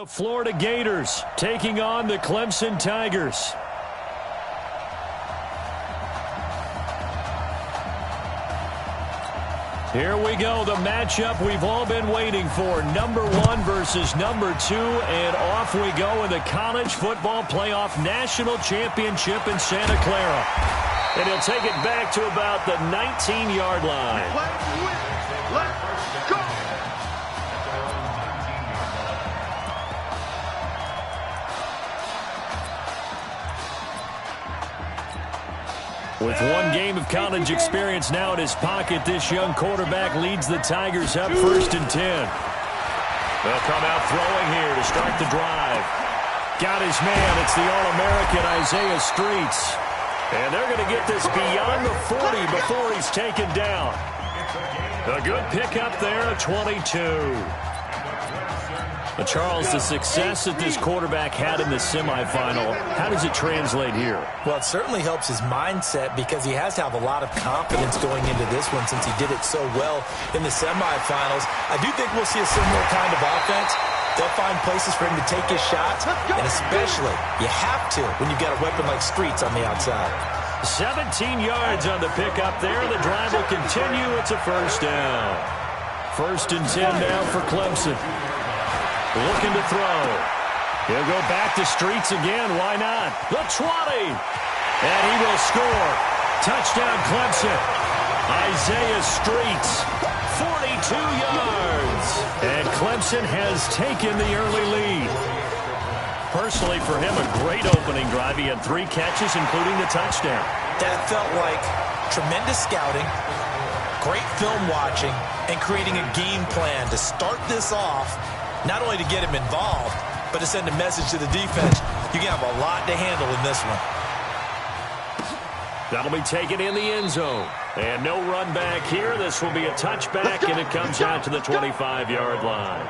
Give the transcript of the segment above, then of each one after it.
The Florida Gators taking on the Clemson Tigers. Here we go, the matchup we've all been waiting for. Number 1 versus number 2, and off we go in the College Football Playoff National Championship in Santa Clara. And he'll take it back to about the 19-yard line. Let's go! With one game of college experience now in his pocket, this young quarterback leads the Tigers up 1st and 10. They'll come out throwing here to start the drive. Got his man. It's the All-American Isaiah Streets. And they're going to get this beyond the 40 before he's taken down. A good pickup there, a 22. But Charles, the success that this quarterback had in the semifinal, how does it translate here? Well, it certainly helps his mindset because he has to have a lot of confidence going into this one since he did it so well in the semifinals. I do think we'll see a similar kind of offense. They'll find places for him to take his shots, and especially you have to when you've got a weapon like Streets on the outside. 17 yards on the pickup there. The drive will continue. It's a 1st down. 1st and 10 now for Clemson. Looking to throw. He'll go back to Streets again. Why not? The 20. And he will score. Touchdown Clemson. Isaiah Streets. 42 yards. And Clemson has taken the early lead. Personally, for him, a great opening drive. He had 3 catches, including the touchdown. That felt like tremendous scouting, great film watching, and creating a game plan to start this off. Not only to get him involved, but to send a message to the defense. You can have a lot to handle in this one. That'll be taken in the end zone. And no run back here. This will be a touchback, and it comes out to the 25-yard line.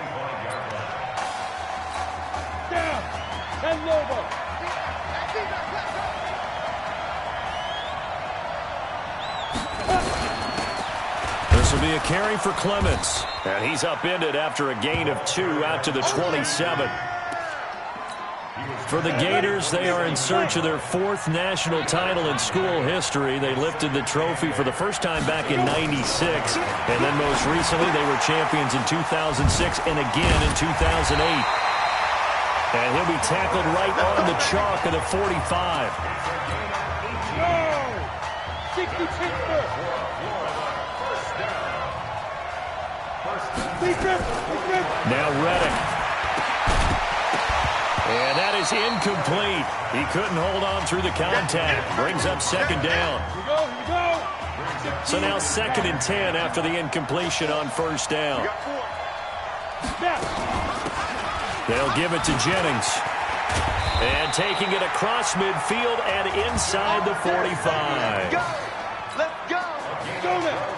Down. And over. This will be a carry for Clements. And he's upended after a gain of 2 out to the 27. For the Gators, they are in search of their 4th national title in school history. They lifted the trophy for the first time back in '96. And then most recently, they were champions in 2006 and again in 2008. And he'll be tackled right on the chalk of the 45. Now Reddick. And that is incomplete. He couldn't hold on through the contact. Brings up 2nd down. So now 2nd and 10 after the incompletion on 1st down. They'll give it to Jennings. And taking it across midfield and inside the 45.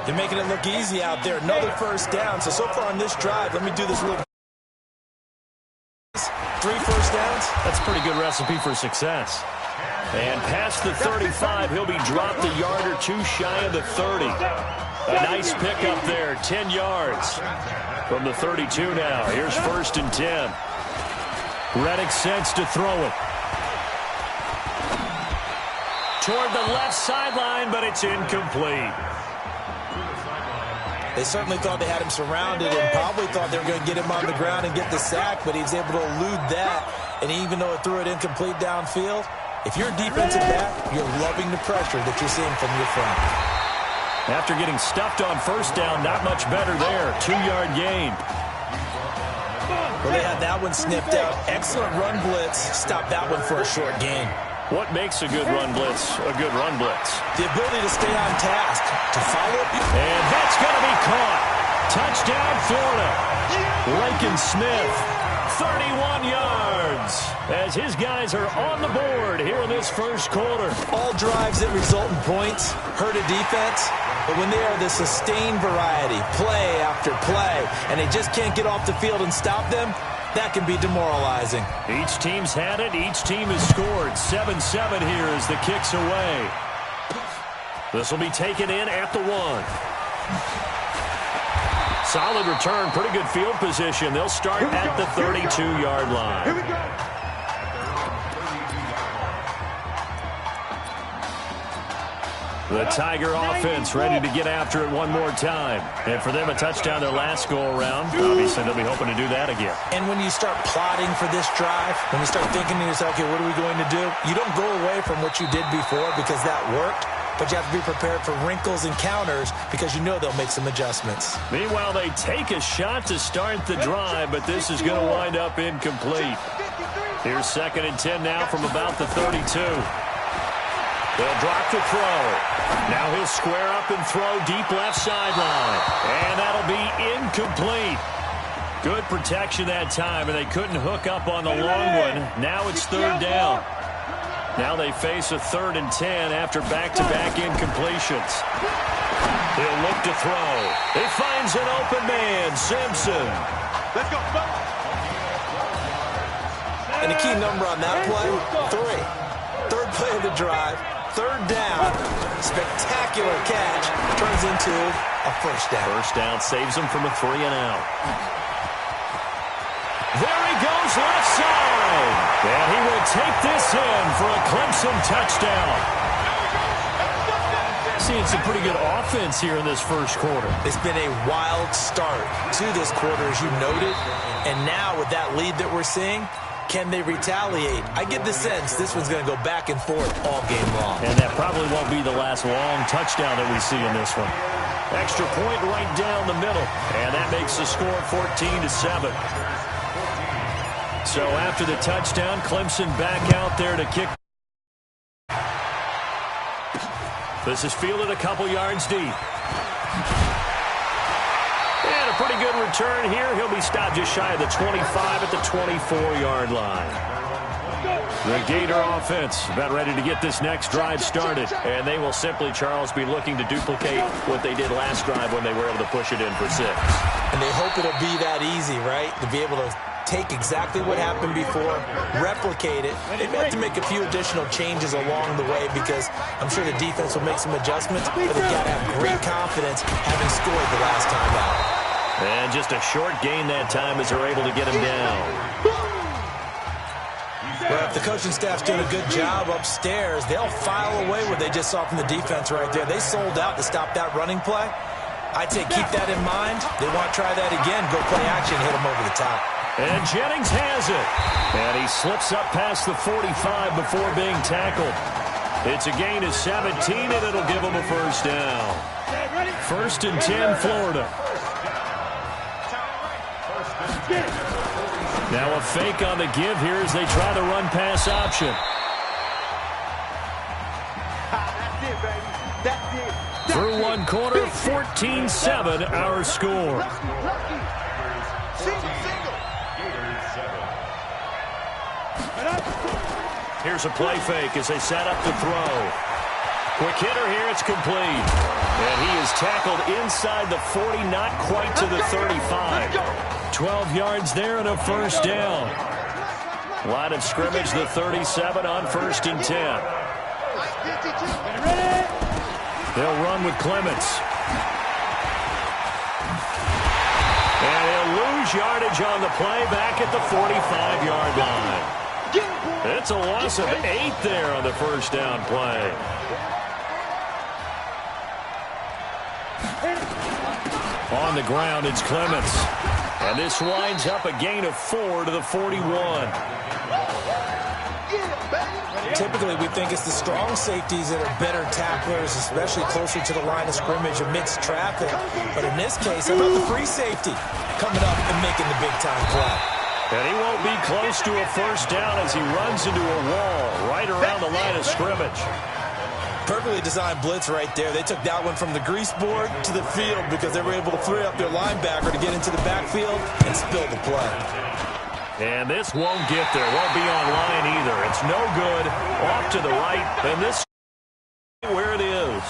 They're making it look easy out there. Another 1st down. So far on this drive, let me do this little 3 first downs. That's a pretty good recipe for success. And past the 35, he'll be dropped a yard or 2 shy of the 30. A nice pickup there, 10 yards from the 32 now. Here's 1st and 10. Reddick sends to throw it. Toward the left sideline, but it's incomplete. They certainly thought they had him surrounded and probably thought they were going to get him on the ground and get the sack, but he was able to elude that. And even though it threw it incomplete downfield, if you're a defensive back, you're loving the pressure that you're seeing from your front. After getting stuffed on 1st down, not much better there. 2-yard gain. Well, they had that one snipped out. Excellent run blitz. Stopped that one for a short gain. What makes a good run blitz a good run blitz? The ability to stay on task, to follow up. And that's going to be caught. Touchdown, Florida. Lincoln Smith, 31 yards, as his guys are on the board here in this 1st quarter. All drives that result in points hurt a defense, but when they are the sustained variety, play after play, and they just can't get off the field and stop them, that can be demoralizing. Each team's had it. Each team has scored. 7-7 here as the kick's away. This will be taken in at the 1. solid return, pretty good field position. They'll start at the 32-yard line. Here we go. The Tiger offense ready to get after it one more time. And for them, a touchdown their last go-around. Obviously, they'll be hoping to do that again. And when you start plotting for this drive, when you start thinking to yourself, okay, what are we going to do? You don't go away from what you did before because that worked, but you have to be prepared for wrinkles and counters because you know they'll make some adjustments. Meanwhile, they take a shot to start the drive, but this is going to wind up incomplete. Here's 2nd and 10 now from about the 32. They'll drop to throw. Now he'll square up and throw deep left sideline. And that'll be incomplete. Good protection that time, and they couldn't hook up on the long one. Now it's 3rd down. Now they face a 3rd and 10 after back-to-back incompletions. He'll look to throw. He finds an open man, Simpson. Let's go. And the key number on that play, 3. 3rd play of the drive. 3rd down, spectacular catch, turns into a 1st down. 1st down saves him from a 3 and out. There he goes left side. And he will take this in for a Clemson touchdown. Seeing some pretty good offense here in this first quarter. It's been a wild start to this quarter, as you noted. And now with that lead that we're seeing, can they retaliate? I get the sense this one's going to go back and forth all game long. And that probably won't be the last long touchdown that we see in this one. Extra point right down the middle. And that makes the score 14-7. So after the touchdown, Clemson back out there to kick. This is fielded a couple yards deep. And a pretty good return here. He'll be stopped just shy of the 25 at the 24-yard line. The Gator offense about ready to get this next drive started. And they will simply, Charles, be looking to duplicate what they did last drive when they were able to push it in for 6. And they hope it'll be that easy, right? To be able to take exactly what happened before, replicate it. They may have to make a few additional changes along the way because I'm sure the defense will make some adjustments, but they've got to have great confidence having scored the last time out. And just a short gain that time as they're able to get him down. Well, if the coaching staff's doing a good job upstairs, they'll file away what they just saw from the defense right there. They sold out to stop that running play. I'd say keep that in mind. They want to try that again. Go play action, hit them over the top. And Jennings has it. And he slips up past the 45 before being tackled. It's a gain of 17, and it'll give them a 1st down. 1st and 10, Florida. Now a fake on the give here as they try the run-pass option. That's it, baby. That's it. Through one quarter, 14-7, our score. Here's a play fake as they set up to throw. Quick hitter here, it's complete. And he is tackled inside the 40, not quite to the 35. 12 yards there and a 1st down. Line of scrimmage, the 37 on 1st and 10. They'll run with Clements. And he'll lose yardage on the play back at the 45-yard line. It's a loss of 8 there on the 1st down play. On the ground, it's Clements. And this winds up a gain of 4 to the 41. Typically, we think it's the strong safeties that are better tacklers, especially closer to the line of scrimmage amidst traffic. But in this case, how about the free safety coming up and making the big-time play? And he won't be close to a 1st down as he runs into a wall right around the line of scrimmage. Perfectly designed blitz right there. They took that one from the grease board to the field because they were able to free up their linebacker to get into the backfield and spill the play. And this won't get there. Won't be on line either. It's no good. Off to the right. And this is where it is.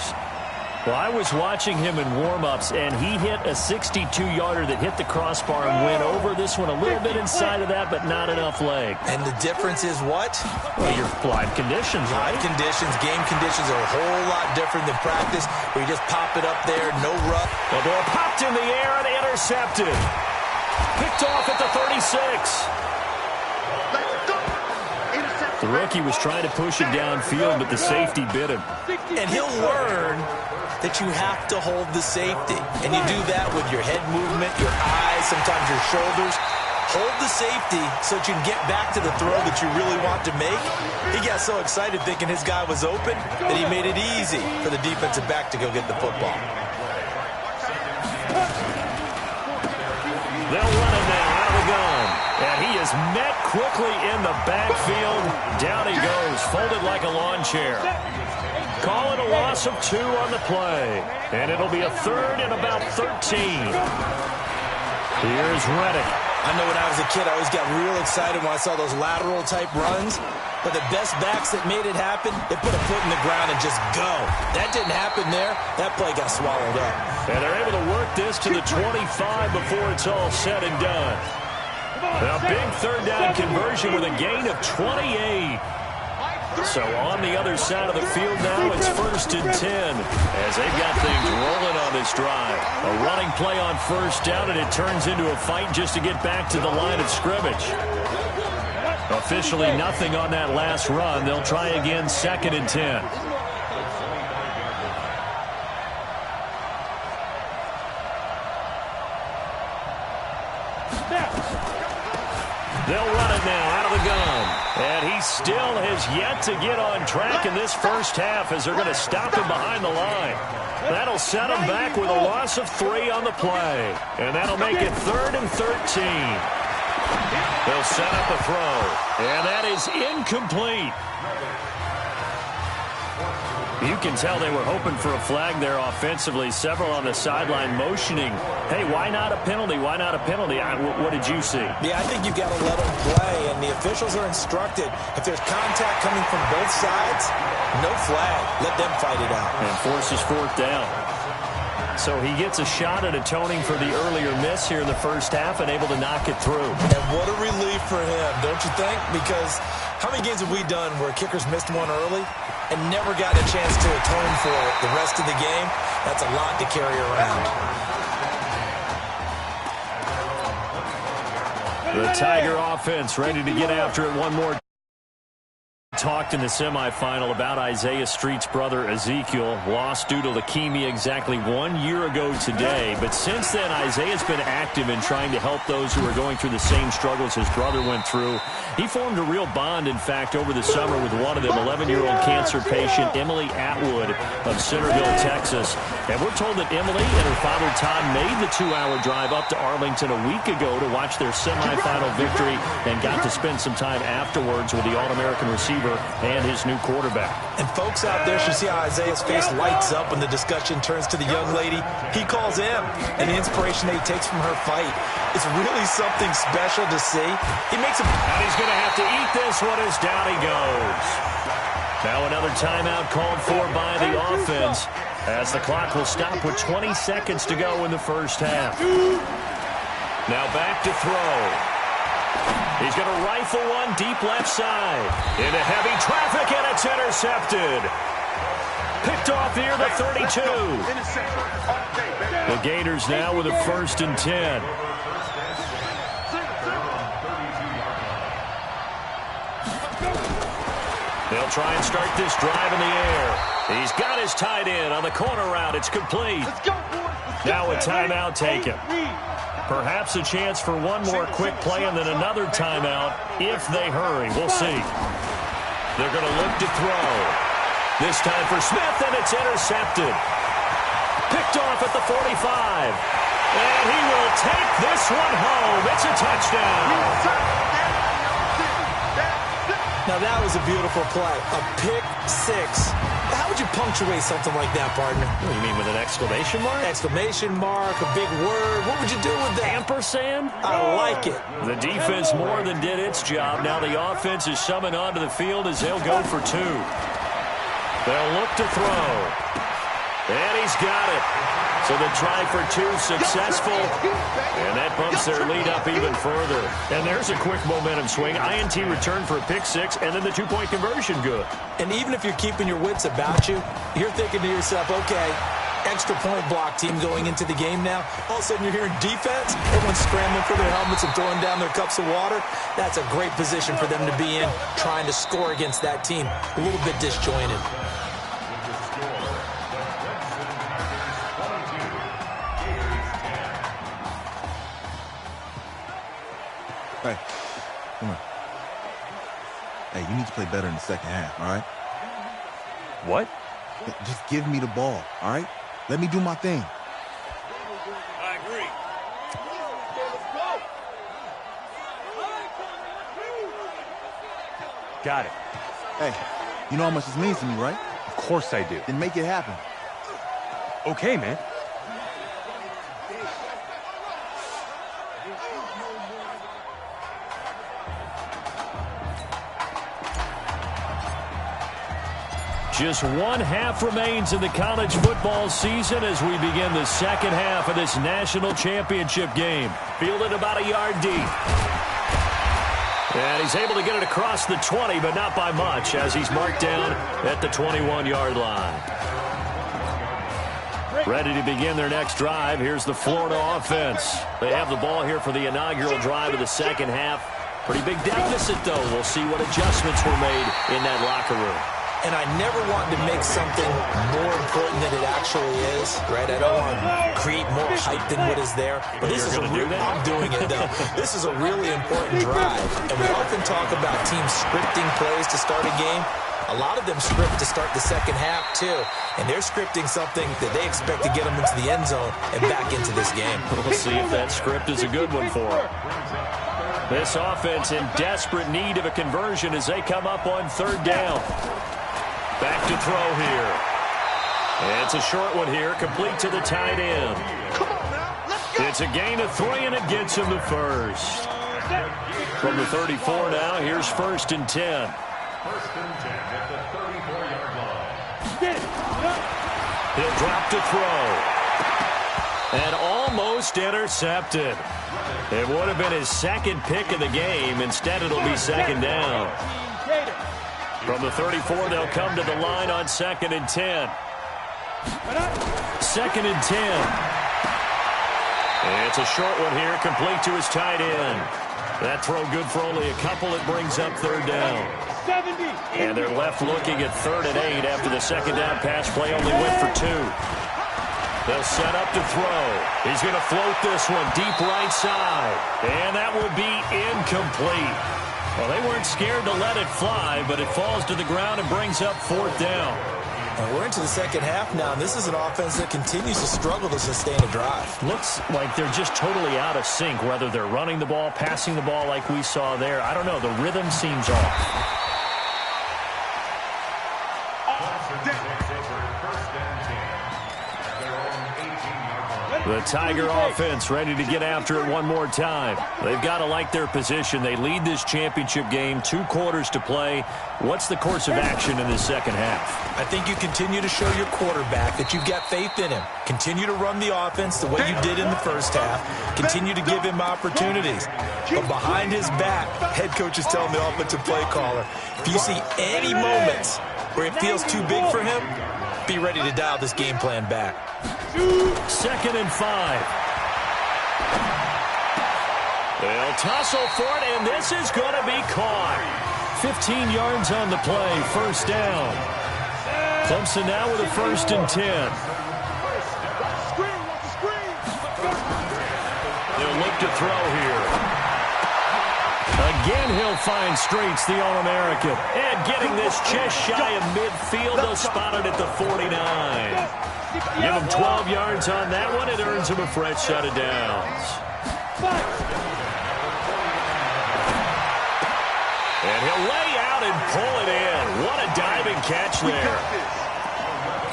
Well, I was watching him in warm-ups, and he hit a 62-yarder that hit the crossbar and went over. This one a little bit inside of that, but not enough leg. And the difference is what? Well, your live conditions, right? Live conditions, game conditions are a whole lot different than practice, where you just pop it up there, no rough. The ball popped in the air and intercepted. Picked off at the 36. The rookie was trying to push it downfield, but the safety bit him. And he'll learn that you have to hold the safety. And you do that with your head movement, your eyes, sometimes your shoulders. Hold the safety so that you can get back to the throw that you really want to make. He got so excited thinking his guy was open that he made it easy for the defensive back to go get the football. They'll run it now out of the gun. And he is met quickly in the backfield. Down he goes, folded like a lawn chair. Call it a loss of 2 on the play. And it'll be a 3rd and about 13. Here's Reddick. I know when I was a kid, I always got real excited when I saw those lateral-type runs. But the best backs that made it happen, they put a foot in the ground and just go. That didn't happen there. That play got swallowed up. And they're able to work this to the 25 before it's all said and done. A big 3rd down conversion with a gain of 28. So on the other side of the field now, it's 1st and 10 as they've got things rolling on this drive. A running play on 1st down, and it turns into a fight just to get back to the line of scrimmage. Officially nothing on that last run. They'll try again, 2nd and 10. They'll run it now out of the gun. And he still has yet to get on track in this first half as they're going to stop him behind the line. That'll set him back with a loss of 3 on the play. And that'll make it 3rd and 13. They'll set up a throw. And that is incomplete. You can tell they were hoping for a flag there offensively. Several on the sideline motioning, hey, why not a penalty? Why not a penalty? What did you see? Yeah, I think you've got to let them play, and the officials are instructed. If there's contact coming from both sides, no flag. Let them fight it out. And forces 4th down. So he gets a shot at atoning for the earlier miss here in the first half and able to knock it through. And what a relief for him, don't you think? Because how many games have we done where kickers missed one early and never got a chance to atone for it the rest of the game? That's a lot to carry around. The Tiger offense ready to get after it one more. Talked in the semifinal about Isaiah Street's brother Ezekiel, lost due to leukemia exactly 1 year ago today. But since then, Isaiah's been active in trying to help those who are going through the same struggles his brother went through. He formed a real bond, in fact, over the summer with one of them, 11-year-old cancer patient Emily Atwood of Centerville, Texas. And we're told that Emily and her father Todd made the 2-hour drive up to Arlington a week ago to watch their semifinal victory and got to spend some time afterwards with the All-American receiver and his new quarterback. And folks out there should see how Isaiah's face lights up when the discussion turns to the young lady he calls him, and the inspiration that he takes from her fight. It's really something special to see. He makes a... And he's going to have to eat this one as down he goes. Now another timeout called for by the offense as the clock will stop with 20 seconds to go in the first half. Now back to throw. He's going to rifle one deep left side. Into heavy traffic, and it's intercepted. Picked off here, the 32. The Gators now with a 1st and 10. They'll try and start this drive in the air. He's got his tight end on the corner route. It's complete. Now a timeout taken. Perhaps a chance for one more quick play and then another timeout if they hurry. We'll see. They're going to look to throw. This time for Smith, and it's intercepted. Picked off at the 45. And he will take this one home. It's a touchdown. Now that was a beautiful play. A pick 6. How would you punctuate something like that, partner? What do you mean, with an exclamation mark? Exclamation mark, a big word. What would you do with that? Ampersand? I like it. The defense more than did its job. Now the offense is summoned onto the field as they'll go for 2. They'll look to throw. And he's got it. So the try for two successful. And that bumps their lead up even further. And there's a quick momentum swing. INT return for a pick six, and then the two-point conversion good. And even if you're keeping your wits about you, you're thinking to yourself, okay, extra point block team going into the game now. All of a sudden you're hearing defense. Everyone's scrambling for their helmets and throwing down their cups of water. That's a great position for them to be in, trying to score against that team. A little bit disjointed. Hey, come on. Hey, you need to play better in the second half, all right? What? Just give me the ball, all right? Let me do my thing. I agree. Got it. Hey, you know how much this means to me, right? Of course I do. Then make it happen. Okay, man. Just one half remains in the college football season as we begin the second half of this national championship game. Fielded about a yard deep. And he's able to get it across the 20, but not by much, as he's marked down at the 21-yard line. Ready to begin their next drive. Here's the Florida offense. They have the ball here for the inaugural drive of the second half. Pretty big deficit, though. We'll see what adjustments were made in that locker room. And I never want to make something more important than it actually is, right? I don't want to create more hype than what is there. But this is I'm doing it, though. This is a really important drive. And we often talk about teams scripting plays to start a game. A lot of them script to start the second half, too. And they're scripting something that they expect to get them into the end zone and back into this game. We'll see if that script is a good one for them. This offense in desperate need of a conversion as they come up on third down. Back to throw here. And it's a short one here, complete to the tight end. It's a gain of 3, and it gets him the first. From the 34 now, here's 1st and 10. 1st and 10 at the 34-yard line. He'll drop to throw. And almost intercepted. It would have been his second pick of the game. Instead, it'll be second down. From the 34, they'll come to the line on 2nd and 10. 2nd and 10. And it's a short one here, complete to his tight end. That throw good for only a couple. It brings up third down. And they're left looking at 3rd and 8 after the second down pass play only went for 2. They'll set up to throw. He's going to float this one deep right side. And that will be incomplete. Well, they weren't scared to let it fly, but it falls to the ground and brings up 4th down. And we're into the second half now, and this is an offense that continues to struggle to sustain a drive. Looks like they're just totally out of sync, whether they're running the ball, passing the ball like we saw there. I don't know. The rhythm seems off. The Tiger offense ready to get after it one more time. They've got to like their position. They lead this championship game, 2 quarters to play. What's the course of action in this second half? I think you continue to show your quarterback that you've got faith in him. Continue to run the offense the way you did in the first half. Continue to give him opportunities. But behind his back, head coach is telling the offensive play caller, if you see any moments where it feels too big for him, be ready to dial this game plan back. 2nd and 5. They'll tussle for it, and this is going to be caught. 15 yards on the play, 1st down. Clemson now with a 1st and 10. They'll look to throw here. Again, he'll find Streets, the All-American. And getting this just shy of midfield, they'll spot it at the 49. Give him 12 yards on that one. It earns him a fresh set of downs. And he'll lay out and pull it in. What a diving catch there.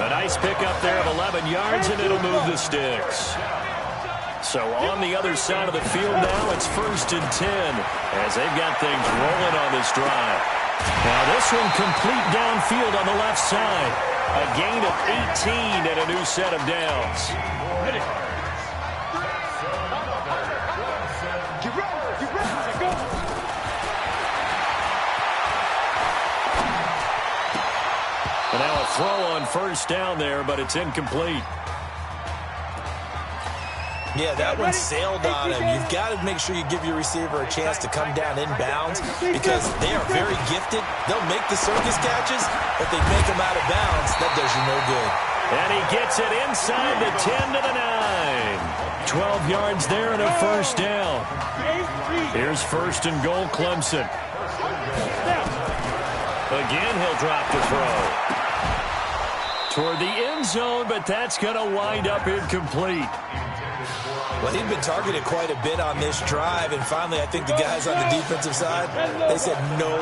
A nice pickup there of 11 yards, and it'll move the sticks. So on the other side of the field now, it's 1st and 10 as they've got things rolling on this drive. Now this one complete downfield on the left side. A gain of 18 and a new set of downs. And now a throw on first down there, but it's incomplete. Yeah, that one sailed on him. You've got to make sure you give your receiver a chance to come down inbounds because they are very gifted. They'll make the circus catches, but they make them out of bounds. That does you no good. And he gets it inside the 10 to the 9. 12 yards there and a first down. Here's first and goal, Clemson. Again, he'll drop the throw. Toward the end zone, but that's going to wind up incomplete. Well, he'd been targeted quite a bit on this drive, and finally I think the guys on the defensive side, they said no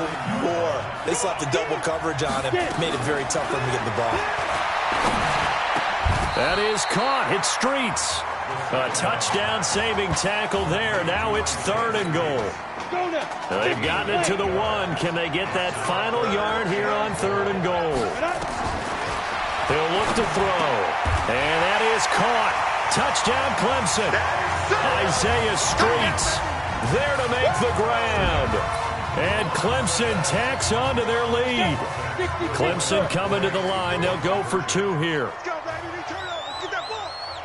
more. They slapped the double coverage on him, made it very tough for him to get the ball. That is caught. Hit streets. A touchdown-saving tackle there. Now it's third and goal. They've gotten it to the 1. Can they get that final yard here on third and goal? He'll look to throw. And that is caught. Touchdown, Clemson. Isaiah Streets there to make the grab. And Clemson tacks on to their lead. Clemson coming to the line. They'll go for 2 here.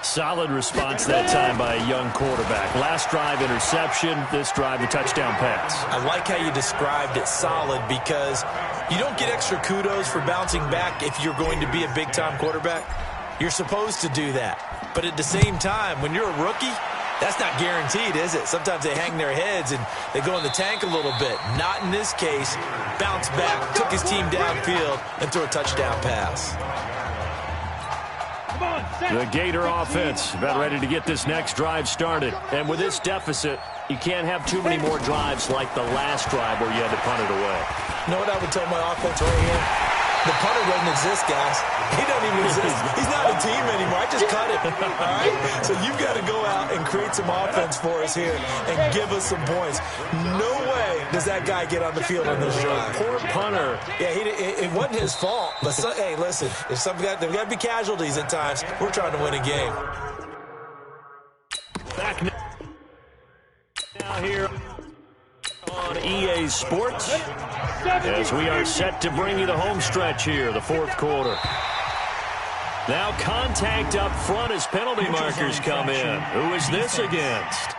Solid response that time by a young quarterback. Last drive, interception. This drive, the touchdown pass. I like how you described it, solid, because you don't get extra kudos for bouncing back if you're going to be a big-time quarterback. You're supposed to do that. But at the same time, when you're a rookie, that's not guaranteed, is it? Sometimes they hang their heads and they go in the tank a little bit. Not in this case. Bounced back, took his team downfield, and threw a touchdown pass. The Gator offense about ready to get this next drive started. And with this deficit, you can't have too many more drives like the last drive where you had to punt it away. You know what I would tell my offense right here? The punter doesn't exist, guys. He doesn't even exist. He's not a team anymore. I just cut him. All right? So you've got to go out and create some offense for us here and give us some points. No way does that guy get on the field on this drive. Poor punter. Yeah, it wasn't his fault. But hey, listen, if there's got to be casualties at times. We're trying to win a game. Back now here on EA Sports as we are set to bring you the home stretch here, the fourth quarter. Now contact up front as penalty markers come in. Who is this against?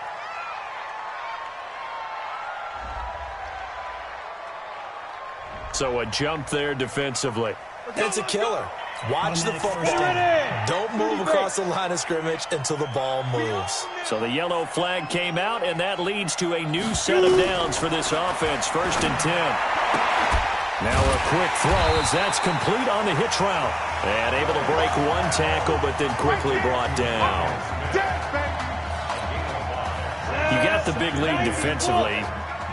So a jump there defensively. It's a killer. Watch the football. Don't move across the line of scrimmage until the ball moves. So the yellow flag came out, and that leads to a new set of downs for this offense. First and 10. Now a quick throw as that's complete on the hitch route. And able to break one tackle, but then quickly brought down. You got the big lead defensively.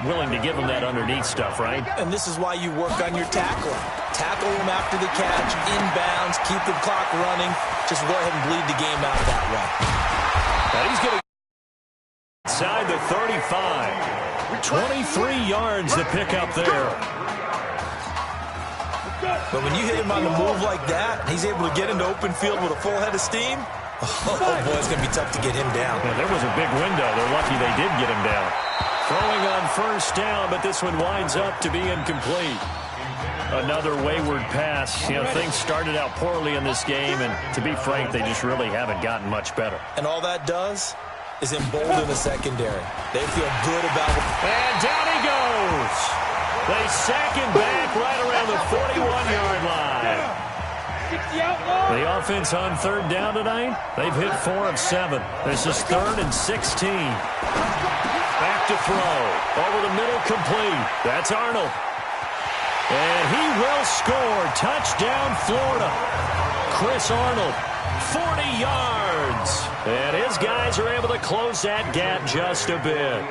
Willing to give them that underneath stuff, right? And this is why you work on your tackling. Tackle them after the catch, inbounds, keep the clock running. Just go ahead and bleed the game out that way. Now he's going to inside the 35. 23 yards to pick up there. But when you hit him on the move like that, he's able to get into open field with a full head of steam. Oh, boy, it's going to be tough to get him down. Yeah, there was a big window. They're lucky they did get him down. Throwing on first down, but this one winds up to be incomplete. Another wayward pass. You know, things started out poorly in this game, and to be frank, they just really haven't gotten much better. And all that does is embolden the secondary. They feel good about it. And down he goes. They sack him back right around the 41-yard line. The offense on third down tonight, they've hit 4 of 7. This is 3rd and 16. Back to throw. Over the middle, complete. That's Arnold. And he will score. Touchdown, Florida. Chris Arnold, 40 yards. And his guys are able to close that gap just a bit.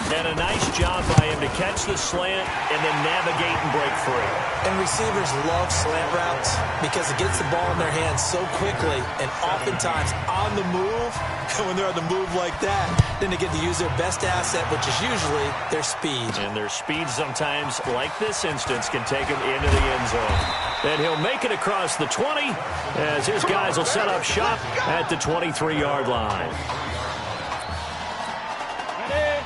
And a nice job by him to catch the slant and then navigate and break free. And receivers love slant routes because it gets the ball in their hands so quickly and oftentimes on the move. And when they're on the move like that, then they get to use their best asset, which is usually their speed. And their speed sometimes, like this instance, can take them into the end zone. And he'll make it across the 20 as his guys will set up shop at the 23-yard line.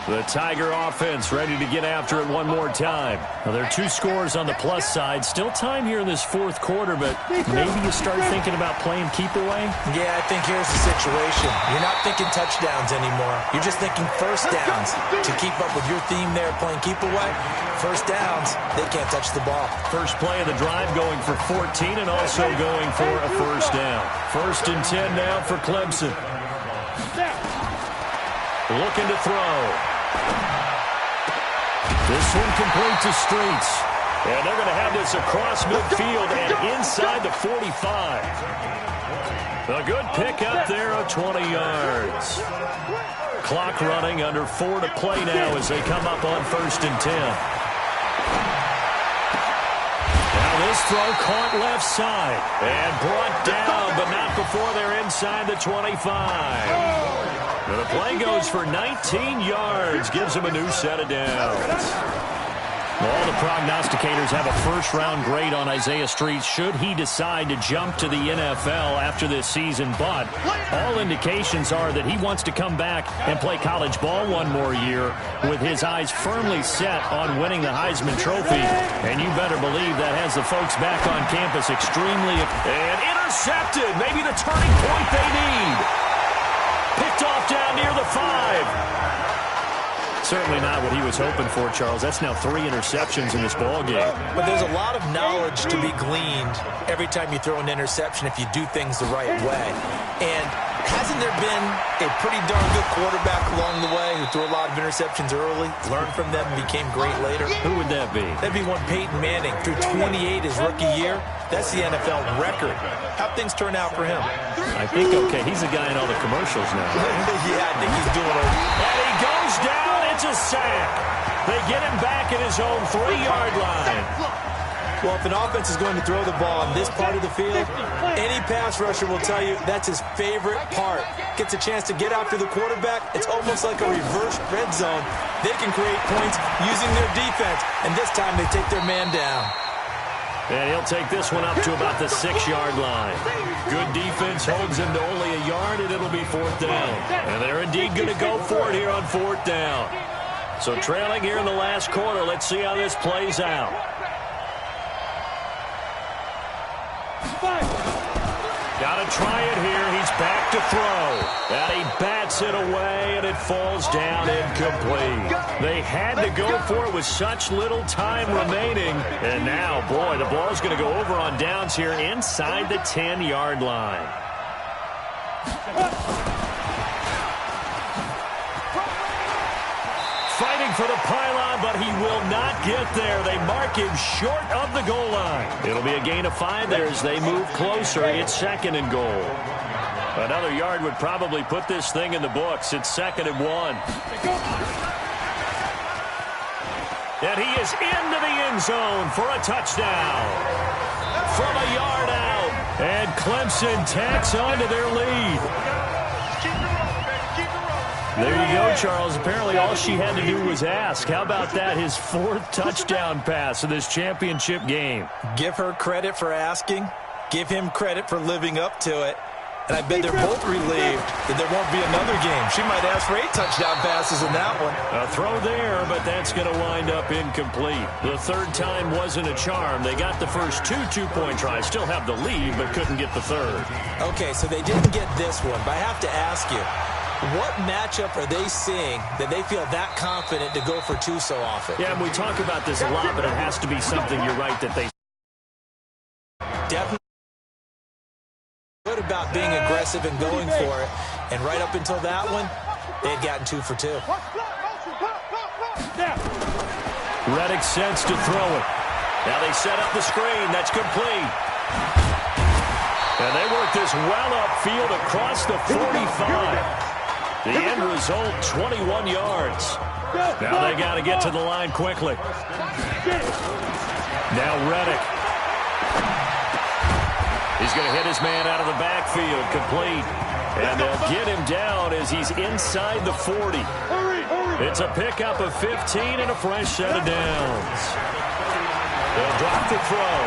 The Tiger offense ready to get after it one more time. Now, there are 2 scores on the plus side. Still time here in this fourth quarter, but maybe you start thinking about playing keep away? Yeah, I think here's the situation. You're not thinking touchdowns anymore. You're just thinking first downs. To keep up with your theme there, playing keep away, first downs, they can't touch the ball. First play of the drive going for 14 and also going for a first down. 1st and 10 now for Clemson. Looking to throw. This one complete to Streets. And they're going to have this across midfield and inside the 45. A good pick up there of 20 yards. Clock running, under 4 to play now as they come up on 1st and 10. Now this throw caught left side and brought down, but not before they're inside the 25. The play goes for 19 yards, gives him a new set of downs. All the prognosticators have a first-round grade on Isaiah Street should he decide to jump to the NFL after this season. But all indications are that he wants to come back and play college ball one more year with his eyes firmly set on winning the Heisman Trophy. And you better believe that has the folks back on campus extremely... And intercepted! Maybe the turning point they need. Picked off down near the 5. Certainly not what he was hoping for, Charles. That's now 3 interceptions in this ballgame. But there's a lot of knowledge to be gleaned every time you throw an interception if you do things the right way. And hasn't there been a pretty darn good quarterback along the way who threw a lot of interceptions early, learned from them, and became great later? Who would that be? That'd be one Peyton Manning. Threw 28 his rookie year. That's the NFL record. How'd things turn out for him? I think, okay, he's the guy in all the commercials now, right? Yeah, I think he's doing it. And he goes down. It's a sack. They get him back at his own 3-yard line. Well, if an offense is going to throw the ball on this part of the field, any pass rusher will tell you that's his favorite part. Gets a chance to get after the quarterback. It's almost like a reverse red zone. They can create points using their defense, and this time they take their man down. And he'll take this one up to about the 6-yard line. Good defense holds him to only a yard, and it'll be 4th down. And they're indeed going to go for it here on 4th down. So trailing here in the last quarter, let's see how this plays out. Got to try it here. He's back to throw. And he bats it away, and it falls down incomplete. They had to go for it with such little time remaining. And now, boy, the ball's going to go over on downs here inside the 10-yard line. Fighting for the pylon, but he will not get there. They mark him short of the goal line. It'll be a gain of 5 there as they move closer. It's 2nd and goal. Another yard would probably put this thing in the books. It's 2nd and 1. And he is into the end zone for a touchdown. From a yard out. And Clemson tacks onto their lead. There you go, Charles. Apparently all she had to do was ask. How about that? His 4th touchdown pass of this championship game. Give her credit for asking. Give him credit for living up to it. And I bet they're both relieved that there won't be another game. She might ask for 8 touchdown passes in that one. A throw there, but that's going to wind up incomplete. The 3rd time wasn't a charm. They got the first 2 two-point tries. Still have the lead, but couldn't get the 3rd. Okay, so they didn't get this one, but I have to ask you, what matchup are they seeing that they feel that confident to go for 2 so often? Yeah, and we talk about this a lot, but it has to be something, you're right, that they... Definitely good about being aggressive and going for it. And right up until that one, they had gotten 2 for 2. Reddick sets to throw it. Now they set up the screen. That's complete. And they work this well upfield across the 45. The end result, 21 yards. Now they got to get to the line quickly. Now Reddick. He's going to hit his man out of the backfield, complete. And they'll get him down as he's inside the 40. It's a pickup of 15 and a fresh set of downs. They'll drop the throw.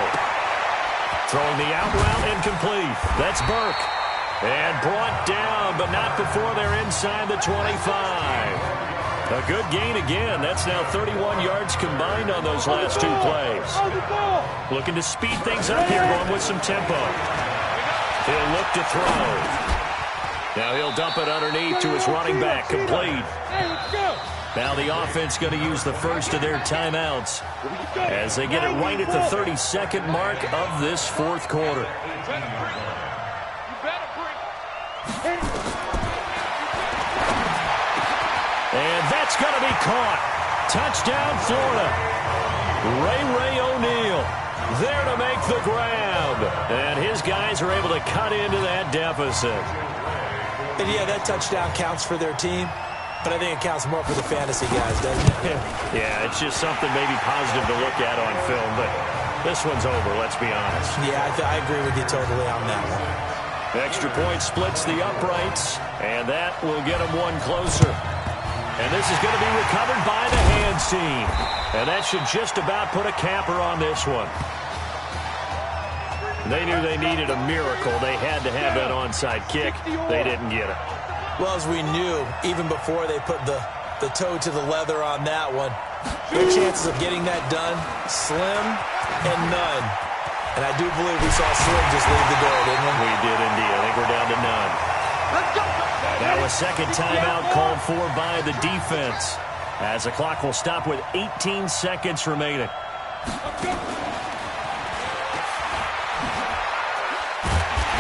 Throwing the out route incomplete. That's Burke. And brought down, but not before they're inside the 25. A good gain again. That's now 31 yards combined on those last two plays. Looking to speed things up here, going with some tempo. He'll look to throw. Now he'll dump it underneath to his running back, complete. Now the offense going to use the first of their timeouts as they get it right at the 32nd mark of this fourth quarter. And that's going to be caught. Touchdown, Florida. Ray O'Neal there to make the grab. And his guys are able to cut into that deficit. And yeah, that touchdown counts for their team, but I think it counts more for the fantasy guys, doesn't it? Yeah, it's just something maybe positive to look at on film, but this one's over, let's be honest. Yeah, I agree with you totally on that one. Extra point splits the uprights, and that will get them one closer. And this is going to be recovered by the hands team. And that should just about put a capper on this one. They knew they needed a miracle. They had to have that onside kick. They didn't get it. Well, as we knew, even before they put the toe to the leather on that one, their chances of getting that done, slim and none. And I do believe we saw Slim just leave the door, didn't we? We did indeed. I think we're down to none. Now a second timeout called for by the defense as the clock will stop with 18 seconds remaining.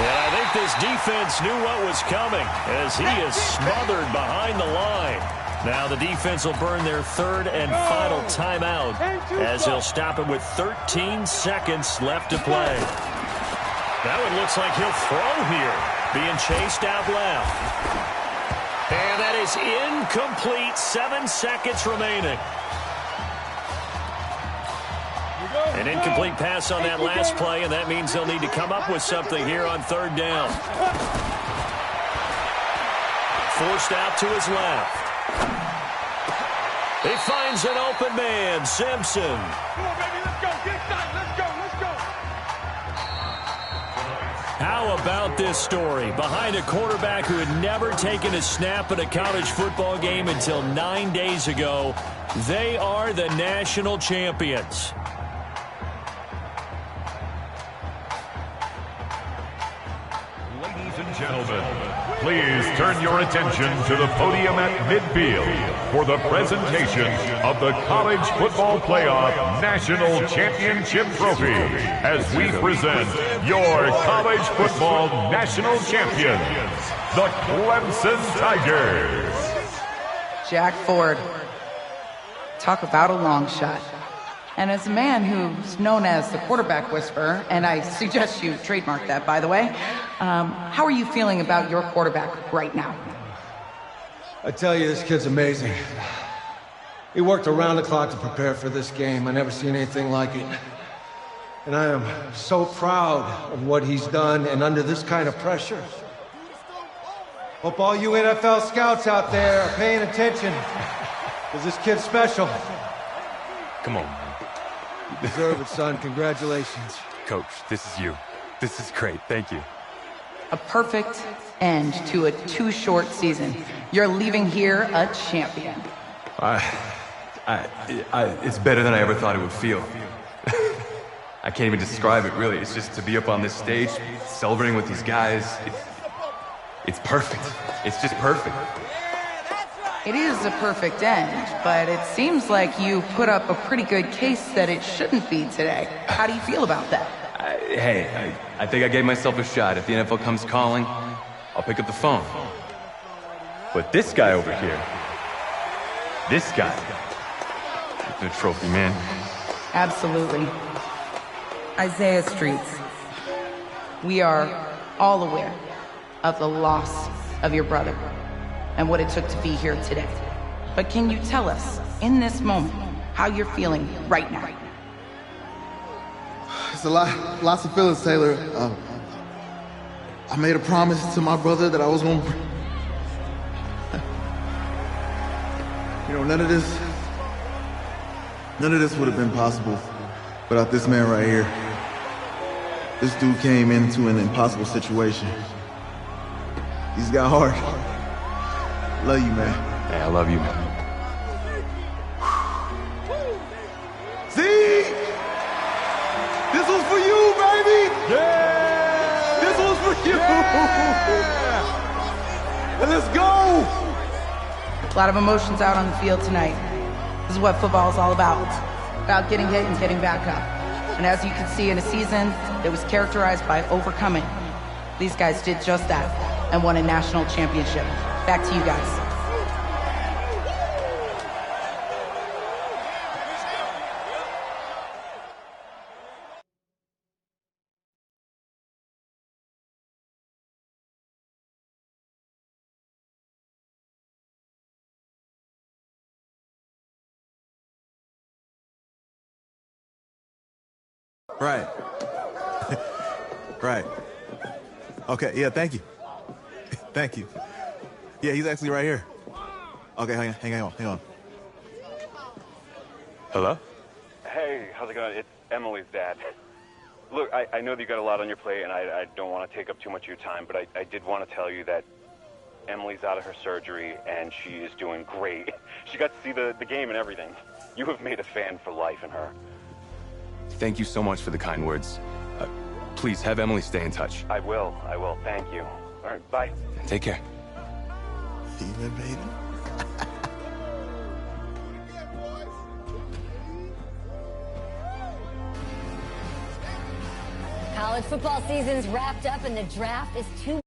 And I think this defense knew what was coming as he is smothered behind the line. Now the defense will burn their third and final timeout as they'll stop it with 13 seconds left to play. That one looks like he'll throw here, being chased out left. And that is incomplete. 7 seconds remaining. An incomplete pass on that last play, and that means they'll need to come up with something here on third down. Forced out to his left. He finds an open man, Simpson. Come on, baby, let's go. Get excited. Let's go. How about this story? Behind a quarterback who had never taken a snap in a college football game until 9 days ago, they are the national champions. Ladies and gentlemen, please turn your attention to the podium at midfield for the presentation of the College Football Playoff National Championship Trophy as we present your college football national champions, the Clemson Tigers. Jack Ford. Talk about a long shot. And as a man who's known as the quarterback whisperer, and I suggest you trademark that, by the way, how are you feeling about your quarterback right now? I tell you, this kid's amazing. He worked around the clock to prepare for this game. I never seen anything like it. And I am so proud of what he's done, and under this kind of pressure. Hope all you NFL scouts out there are paying attention, because this kid's special. Come on, man. You deserve it, son. Congratulations. Coach, this is you. This is great. Thank you. A perfect end to a too short season. You're leaving here a champion. It's better than I ever thought it would feel. I can't even describe it, really. It's just to be up on this stage, celebrating with these guys. It's perfect. It's just perfect. It is a perfect end, but it seems like you put up a pretty good case that it shouldn't be today. How do you feel about that? I think I gave myself a shot. If the NFL comes calling, I'll pick up the phone. But this guy over here, this guy, the trophy, man. Absolutely. Isaiah Streets, we are all aware of the loss of your brother. and what it took to be here today. But can you tell us, in this moment, how you're feeling right now? It's lots of feelings, Taylor. I made a promise to my brother that I was going to... You know, none of this would have been possible without this man right here. This dude came into an impossible situation. He's got heart. Love you, man. Hey, I love you, man. See? This was for you, baby! Yeah! This was for you! Yeah! And let's go! A lot of emotions out on the field tonight. This is what football is all about getting hit and getting back up. And as you can see, in a season that was characterized by overcoming, these guys did just that and won a national championship. Back to you guys. Right. Right. Okay, yeah, thank you. Thank you. Yeah, he's actually right here. Okay, hang on. Hello? Hey, how's it going? It's Emily's dad. Look, I know that you got a lot on your plate, and I don't want to take up too much of your time, but I did want to tell you that Emily's out of her surgery, and she is doing great. She got to see the game and everything. You have made a fan for life in her. Thank you so much for the kind words. Please have Emily stay in touch. I will. Thank you. All right, bye. Take care. Even baby. College football season's wrapped up and the draft is 2